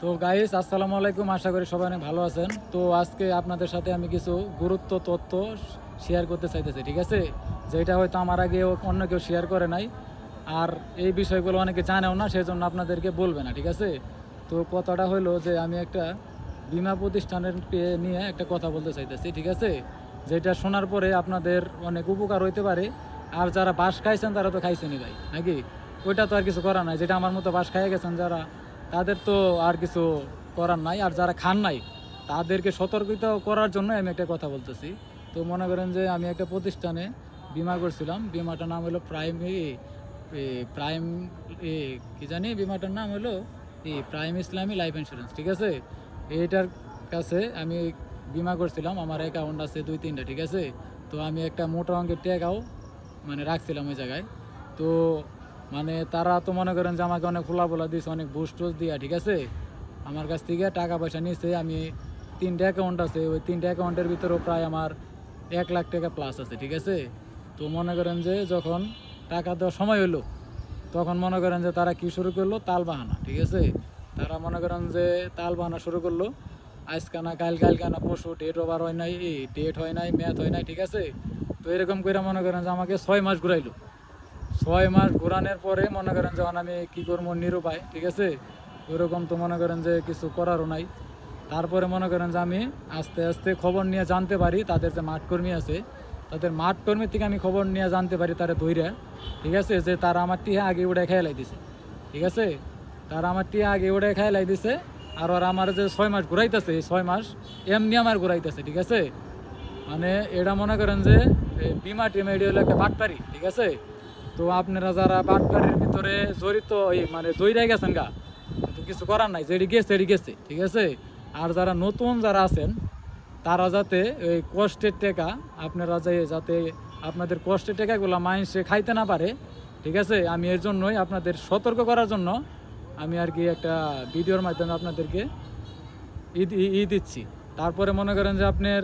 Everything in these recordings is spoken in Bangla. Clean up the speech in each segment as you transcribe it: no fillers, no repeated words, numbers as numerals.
তো গাইস, আসসালামু আলাইকুম। আশা করি সবাই অনেক ভালো আছেন। তো আজকে আপনাদের সাথে আমি কিছু গুরুত্ব তথ্য শেয়ার করতে চাইতেছি, ঠিক আছে? যেটা হয়তো আমার আগে অন্য কেউ শেয়ার করে নাই, আর এই বিষয়গুলো অনেকে জানেও না, সেই জন্য আপনাদেরকে বলবে না, ঠিক আছে? তো কথাটা হলো যে আমি একটা বীমা প্রতিষ্ঠানের নিয়ে একটা কথা বলতে চাইতেছি, ঠিক আছে? যেটা শোনার পরে আপনাদের অনেক উপকার হইতে পারে। আর যারা বাঁশ খাইছেন তারা তো খাইছেনই ভাই, নাকি? ওইটা তো আর কিছু করার নাই। যেটা আমার মতো বাঁশ খাইয়ে গেছেন যারা, তাদের তো আর কিছু করার নাই। আর যারা খান নাই তাদেরকে সতর্কিত করার জন্য আমি একটা কথা বলতেছি। তো মনে করেন যে আমি একটা প্রতিষ্ঠানে বিমা করছিলাম। বিমাটার নাম হলো প্রাইম কি জানি, বিমাটার নাম হলো প্রাইম ইসলামী লাইফ ইন্স্যুরেন্স, ঠিক আছে? এইটার কাছে আমি বিমা করছিলাম। আমার অ্যাকাউন্ট আছে 2-3টা, ঠিক আছে? তো আমি একটা মোটা অঙ্কের টাকাও মানে রাখছিলাম ওই জায়গায়। তো মানে তারা তো মনে করেন যে আমাকে অনেক ফোলা দিয়েছে, অনেক বুস্ট টোস দিয়া, ঠিক আছে? আমার কাছ থেকে টাকা পয়সা নিয়েছে। আমি 3টা অ্যাকাউন্ট আছে, ওই 3টা অ্যাকাউন্টের ভিতরেও প্রায় আমার 1 লাখ টাকা প্লাস আছে, ঠিক আছে? তো মনে করেন যে যখন টাকা দেওয়ার সময় হলো, তখন মনে করেন যে তারা কি শুরু করলো, তাল বাহানা, ঠিক আছে? তারা মনে করেন যে তাল বাহানা শুরু করলো। আজকে না কালকে না পরশু, ডেট ওভার হয় নাই, ডেট হয় নাই, ম্যাথ হয় নাই, ঠিক আছে? তো এরকম করে মনে করেন যে আমাকে 6 মাস ঘুরাইলো। 6 মাস ঘোরানোর পরে মনে করেন যখন আমি কী করবো নিরুপায়, ঠিক আছে? ওইরকম তো মনে করেন যে কিছু করারও নাই। তারপরে মনে করেন যে আমি আস্তে আস্তে খবর নিয়ে জানতে পারি, তাদের যে মাঠকর্মী আছে, তাদের মাঠকর্মীর থেকে আমি খবর নিয়ে জানতে পারি তারা ধৈর্য, ঠিক আছে, যে তারা আমার টিয়া আগে উড়ে খেয়ালাই দিছে, ঠিক আছে? তারা আমার টিয়া আগে উড়ে খেয়ালাই দিছে। আর ওরা আমার যে 6 মাস ঘুরাইতেছে, এই 6 মাস এমনি আমার ঘুরাইতেছে, ঠিক আছে? মানে এটা মনে করেন যে বিমা টিমা এটি হলো একটা বাটপারি, ঠিক আছে? তো আপনারা যারা বাটপারির ভিতরে জড়িত, মানে জড়িয়ে গেছেন গা, তো কিছু করার নাই, যেটি গেছে এটি গেছে, ঠিক আছে? আর যারা নতুন যারা আছেন, তারা যাতে ওই কষ্টের টাকা আপনারা যাতে আপনাদের কষ্টের টাকাগুলো মানুষে খাইতে না পারে, ঠিক আছে? আমি এর জন্যই আপনাদের সতর্ক করার জন্য আমি আর কি একটা ভিডিওর মাধ্যমে আপনাদেরকে দিচ্ছি। তারপরে মনে করেন যে আপনার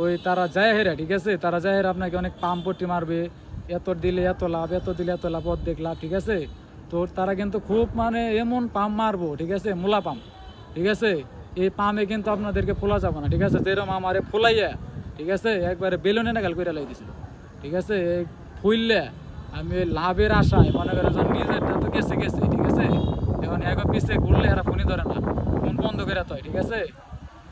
ওই তারা যায় হেরা, ঠিক আছে? তারা যায় হেরা আপনাকে অনেক পাম্পটি মারবে, এত দিলে এত লাভ, এত দিলে এত লাভ, অর্ধেক লাভ, ঠিক আছে? তো তারা কিন্তু খুব মানে এমন পাম্প মারবো, ঠিক আছে, মূলা পাম্প, ঠিক আছে? এই পাম্পে কিন্তু আপনাদেরকে ফোলা যাবে না, ঠিক আছে? যেরকম আমারে ফোলাইয়া, ঠিক আছে, একবারে বেলুনে নাগাল করে লাই দিছিল, ঠিক আছে? এই ফুললে আমি ওই লাভের আশায় মনে করেন যে নিজেরটা তো গেছে, ঠিক আছে? এখন একবার পিছিয়ে ঘুরলে এরা ফোনই ধরে না, ফোন বন্ধ করে তো, ঠিক আছে?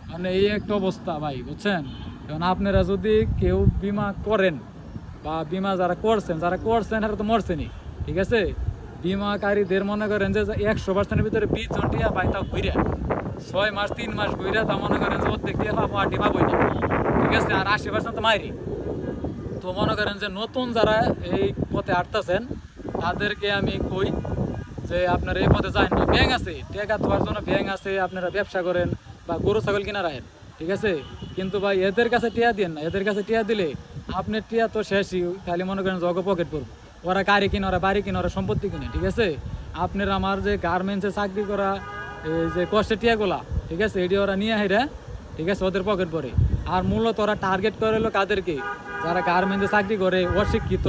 মানে এই একটা অবস্থা ভাই, বুঝছেন? এখন আপনারা যদি কেউ বিমা করেন বা বিমা যারা করছেন এরা তো মরছেনই, ঠিক আছে? বিমাকারীদের মনে করেন যে 100%-এর ভিতরে 20 জন টিয়া পাই, তাও ঘুরে 6 মাস 3 মাস ঘুরে, তা মনে করেন যে অর্ধেক দিয়ে পাবো, আটি পাবোই না, ঠিক আছে? আর 80% তো মাইরি। তো মনে করেন যে নতুন যারা এই পথে হাঁটতেছেন তাদেরকে আমি কই যে আপনারা এই পথে যান না। ব্যাংক আছে, টাকা তোলার জন্য ব্যাংক আছে, আপনারা ব্যবসা করেন বা গরু ছাগল কিনা রাখেন, ঠিক আছে? কিন্তু ভাই এদের কাছে টিয়া দেন না। এদের কাছে টিয়া দিলে আপনার টিয়া তো শেষই, খালি মনে করেন জগ পকেট পড়বো। ওরা গাড়ি কিনে, ওরা বাড়ি কিনে, ওরা সম্পত্তি কিনে, ঠিক আছে? আপনার আমার যে গার্মেন্টসে চাকরি করা এই যে কষ্টের টিয়াগুলা, ঠিক আছে, এটি ওরা নিয়ে হেরে, ঠিক আছে, ওদের পকেট পড়ে। আর মূলত ওরা টার্গেট করে হলো কাদেরকে? যারা গার্মেন্টসে চাকরি করে, অশিক্ষিত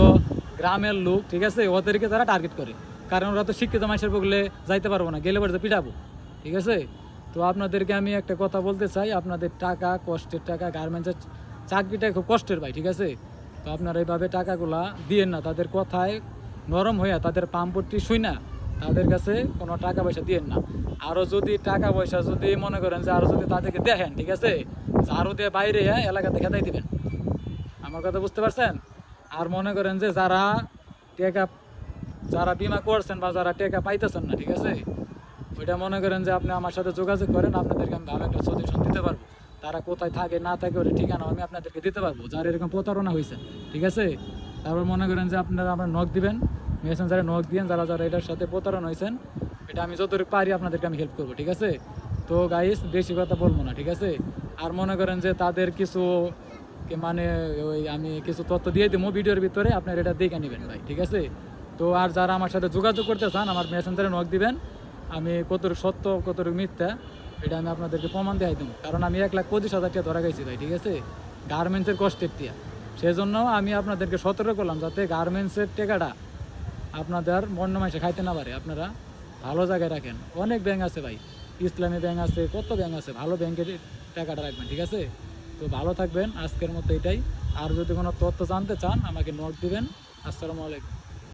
গ্রামের লোক, ঠিক আছে, ওদেরকে তারা টার্গেট করে। কারণ ওরা তো শিক্ষিত মানুষের বগলে যাইতে পারবো না, গেলে পরে পিটাবো, ঠিক আছে? তো আপনাদেরকে আমি একটা কথা বলতে চাই, আপনাদের টাকা, কষ্টের টাকা, গার্মেন্টসের চাকরিটা খুব কষ্টের ভাই, ঠিক আছে? তো আপনারা এইভাবে টাকাগুলা দিয়েন না। তাদের কথায় নরম হইয়া, তাদের পাম্পটি শুই না, তাদের কাছে কোনো টাকা পয়সা দিয়েন না। আরও যদি টাকা পয়সা যদি মনে করেন যে আরও যদি তাদেরকে দেখেন, ঠিক আছে, আরও দিয়ে বাইরে এলাকাতে খেদাই দিবেন। আমার কথা বুঝতে পারছেন? আর মনে করেন যে যারা বিমা করছেন বা যারা টাকা পাইতেছেন না, ঠিক আছে, ওইটা মনে করেন যে আপনি আমার সাথে যোগাযোগ করেন, আপনাদেরকে আমি ভালো একটা সজেশন দিতে পারবো। তারা কোথায় থাকে না থাকে ওটা ঠিকানা আমি আপনাদেরকে দিতে পারবো, যার এরকম প্রতারণা হয়েছে, ঠিক আছে? তারপর মনে করেন যে আপনারা আমার নখ দিবেন, মেসেঞ্জারে নখ দিয়েন, যারা যারা এটার সাথে প্রতারণা হয়েছেন, এটা আমি যতটুকু পারি আপনাদেরকে আমি হেল্প করবো, ঠিক আছে? তো গাইস, বেশি কথা বলবো না, ঠিক আছে? আর মনে করেন যে তাদের কিছু মানে ওই আমি কিছু তথ্য দিয়ে দেবো ভিডিওর ভিতরে, আপনার এটা দেখে নেবেন ভাই, ঠিক আছে? তো আর যারা আমার সাথে যোগাযোগ করতে চান, আমার মেসেঞ্জারে নখ দিবেন। আমি কতটুকু সত্য কতটুকু মিথ্যা এটা আমি আপনাদেরকে প্রমাণ দেখাই দেবো। কারণ আমি 1,25,000 টাকা ধরা গেছি ভাই, ঠিক আছে, গার্মেন্টসের কষ্টের টিয়া। সেই জন্য আমি আপনাদেরকে সতর্ক করলাম, যাতে গার্মেন্টসের টাকাটা আপনাদের বন্য মাসে খাইতে না পারে। আপনারা ভালো জায়গায় রাখেন। অনেক ব্যাংক আছে ভাই, ইসলামী ব্যাংক আছে, কত ব্যাংক আছে, ভালো ব্যাংকের টাকাটা রাখবেন, ঠিক আছে? তো ভালো থাকবেন, আজকের মতো এটাই। আর যদি কোনো তথ্য জানতে চান আমাকে নোট দিবেন। আসসালামু আলাইকুম।